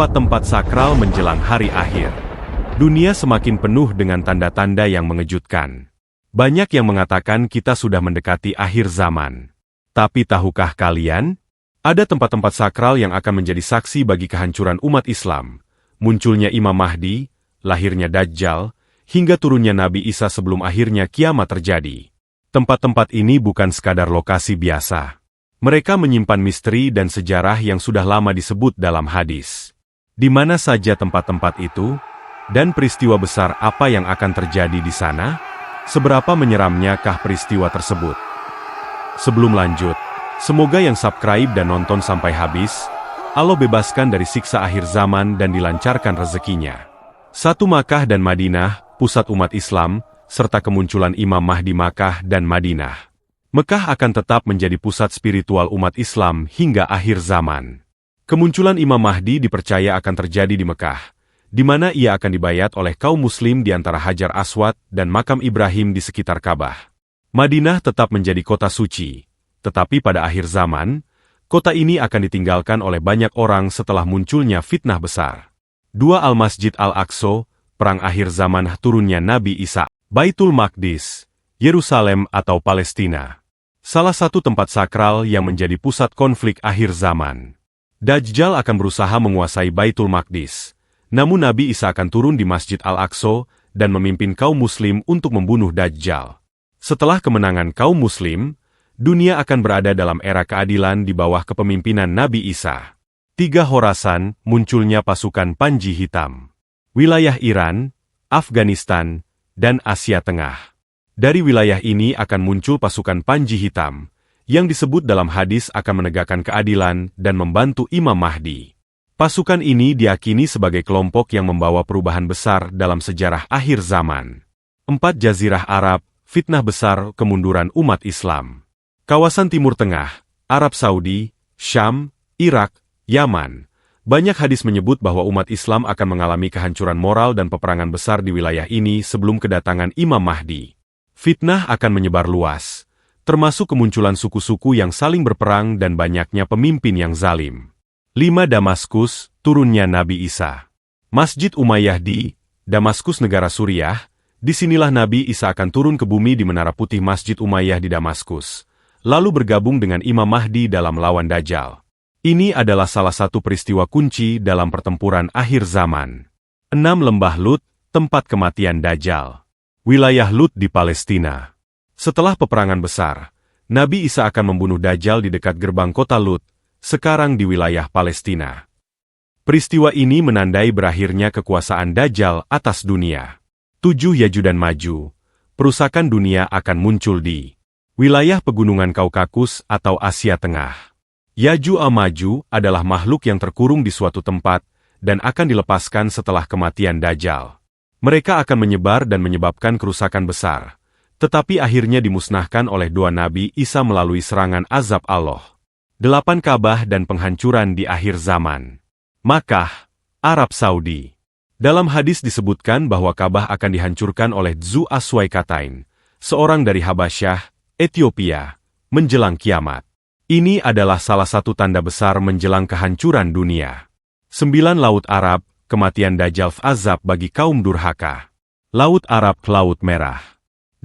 tempat-tempat sakral menjelang hari akhir. Dunia semakin penuh dengan tanda-tanda yang mengejutkan. Banyak yang mengatakan kita sudah mendekati akhir zaman. Tapi tahukah kalian? Ada tempat-tempat sakral yang akan menjadi saksi bagi kehancuran umat Islam. Munculnya Imam Mahdi, lahirnya Dajjal, hingga turunnya Nabi Isa sebelum akhirnya kiamat terjadi. Tempat-tempat ini bukan sekadar lokasi biasa. Mereka menyimpan misteri dan sejarah yang sudah lama disebut dalam hadis. Di mana saja tempat-tempat itu? Dan peristiwa besar apa yang akan terjadi di sana? Seberapa menyeramnyakah peristiwa tersebut? Sebelum lanjut, semoga yang subscribe dan nonton sampai habis, Allah bebaskan dari siksa akhir zaman dan dilancarkan rezekinya. 1. Makkah dan Madinah, pusat umat Islam, serta kemunculan Imam Mahdi Makkah dan Madinah. Mekah akan tetap menjadi pusat spiritual umat Islam hingga akhir zaman. Kemunculan Imam Mahdi dipercaya akan terjadi di Mekah, di mana ia akan dibayat oleh kaum muslim di antara Hajar Aswad dan makam Ibrahim di sekitar Ka'bah. Madinah tetap menjadi kota suci, tetapi pada akhir zaman, kota ini akan ditinggalkan oleh banyak orang setelah munculnya fitnah besar. 2. Al-Masjid Al-Aqsa, perang akhir zaman turunnya Nabi Isa. Baitul Maqdis, Yerusalem atau Palestina. Salah satu tempat sakral yang menjadi pusat konflik akhir zaman. Dajjal akan berusaha menguasai Baitul Maqdis, namun Nabi Isa akan turun di Masjid Al-Aqsa dan memimpin kaum muslim untuk membunuh Dajjal. Setelah kemenangan kaum muslim, dunia akan berada dalam era keadilan di bawah kepemimpinan Nabi Isa. 3. Khorasan, munculnya pasukan Panji Hitam. Wilayah Iran, Afghanistan, dan Asia Tengah. Dari wilayah ini akan muncul pasukan Panji Hitam, yang disebut dalam hadis akan menegakkan keadilan dan membantu Imam Mahdi. Pasukan ini diyakini sebagai kelompok yang membawa perubahan besar dalam sejarah akhir zaman. 4. Jazirah Arab, fitnah besar kemunduran umat Islam. Kawasan Timur Tengah, Arab Saudi, Syam, Irak, Yaman. Banyak hadis menyebut bahwa umat Islam akan mengalami kehancuran moral dan peperangan besar di wilayah ini sebelum kedatangan Imam Mahdi. Fitnah akan menyebar luas, termasuk kemunculan suku-suku yang saling berperang dan banyaknya pemimpin yang zalim. 5. Damaskus, turunnya Nabi Isa. Masjid Umayyah di Damaskus, negara Suriah. Disinilah Nabi Isa akan turun ke bumi di Menara Putih Masjid Umayyah di Damaskus, lalu bergabung dengan Imam Mahdi dalam melawan Dajjal. Ini adalah salah satu peristiwa kunci dalam pertempuran akhir zaman. 6. Lembah Lut, tempat kematian Dajjal. Wilayah Lut di Palestina. Setelah peperangan besar, Nabi Isa akan membunuh Dajjal di dekat gerbang kota Lut, sekarang di wilayah Palestina. Peristiwa ini menandai berakhirnya kekuasaan Dajjal atas dunia. 7. Yajuj dan Majuj, perusakan dunia akan muncul di wilayah pegunungan Kaukasus atau Asia Tengah. Yajuj dan Majuj adalah makhluk yang terkurung di suatu tempat dan akan dilepaskan setelah kematian Dajjal. Mereka akan menyebar dan menyebabkan kerusakan besar, tetapi akhirnya dimusnahkan oleh doa Nabi Isa melalui serangan azab Allah. 8. Ka'bah dan penghancuran di akhir zaman. Makkah, Arab Saudi. Dalam hadis disebutkan bahwa Ka'bah akan dihancurkan oleh Dzu Aswaikatain, seorang dari Habasyah, Ethiopia, menjelang kiamat. Ini adalah salah satu tanda besar menjelang kehancuran dunia. 9. Laut Arab, kematian Dajjal azab bagi kaum durhaka. Laut Arab, Laut Merah.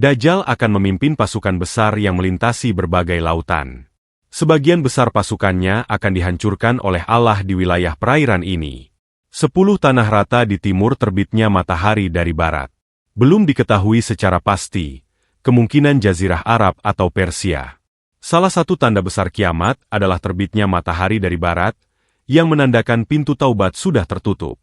Dajjal akan memimpin pasukan besar yang melintasi berbagai lautan. Sebagian besar pasukannya akan dihancurkan oleh Allah di wilayah perairan ini. 10. Tanah rata di timur terbitnya matahari dari barat. Belum diketahui secara pasti, kemungkinan Jazirah Arab atau Persia. Salah satu tanda besar kiamat adalah terbitnya matahari dari barat, yang menandakan pintu taubat sudah tertutup.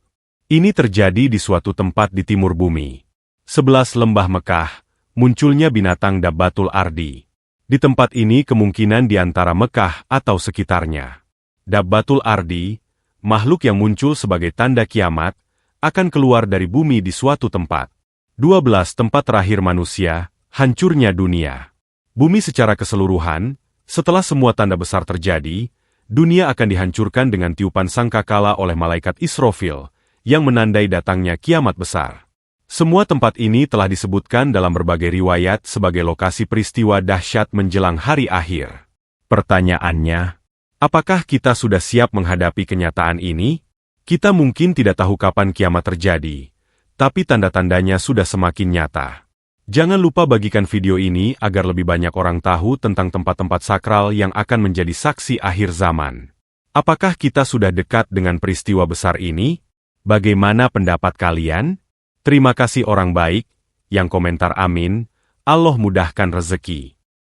Ini terjadi di suatu tempat di timur bumi. 11. Lembah Mekah, munculnya binatang Dabbatul Ardi. Di tempat ini kemungkinan di antara Mekah atau sekitarnya. Dabbatul Ardi, makhluk yang muncul sebagai tanda kiamat, akan keluar dari bumi di suatu tempat. 12. Tempat terakhir manusia, hancurnya dunia. Bumi secara keseluruhan, setelah semua tanda besar terjadi, dunia akan dihancurkan dengan tiupan sangkakala oleh malaikat Israfil, yang menandai datangnya kiamat besar. Semua tempat ini telah disebutkan dalam berbagai riwayat sebagai lokasi peristiwa dahsyat menjelang hari akhir. Pertanyaannya, apakah kita sudah siap menghadapi kenyataan ini? Kita mungkin tidak tahu kapan kiamat terjadi, tapi tanda-tandanya sudah semakin nyata. Jangan lupa bagikan video ini agar lebih banyak orang tahu tentang tempat-tempat sakral yang akan menjadi saksi akhir zaman. Apakah kita sudah dekat dengan peristiwa besar ini? Bagaimana pendapat kalian? Terima kasih orang baik yang komentar amin. Allah mudahkan rezeki.